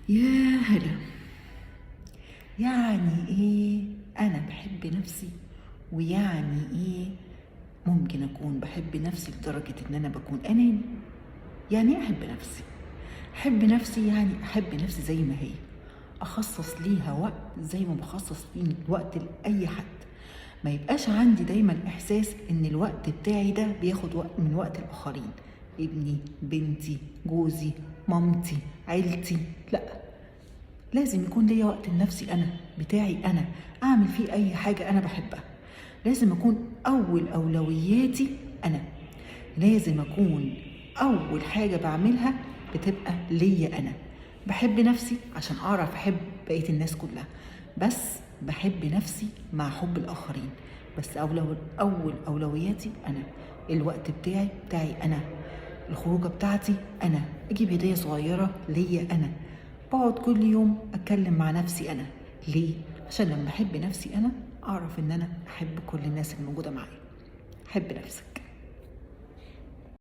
يا هلا. يعني ايه انا بحب نفسي؟ ويعني ايه ممكن اكون بحب نفسي لدرجة ان انا بكون اناني؟ يعني ايه احب نفسي؟ احب نفسي يعني احب نفسي زي ما هي، اخصص ليها وقت زي ما بخصص فيه وقت لاي حد. ما يبقاش عندي دايما احساس ان الوقت بتاعي ده بياخد وقت من وقت الاخرين، ابني، بنتي، جوزي، مامتي، عيلتي. لا، لازم يكون ليا وقت لنفسي انا، بتاعي انا، اعمل فيه اي حاجه انا بحبها. لازم اكون اول اولوياتي انا. لازم اكون اول حاجه بعملها بتبقى ليا انا. بحب نفسي عشان اعرف احب بقيه الناس كلها، بس بحب نفسي مع حب الاخرين. بس اول اولوياتي انا. الوقت بتاعي انا. الخروجه بتاعتي انا. اجيب هديه صغيره ليا انا. بقعد كل يوم اتكلم مع نفسي انا. ليه؟ عشان لما احب نفسي انا اعرف ان انا احب كل الناس الموجوده معايا. حب نفسك.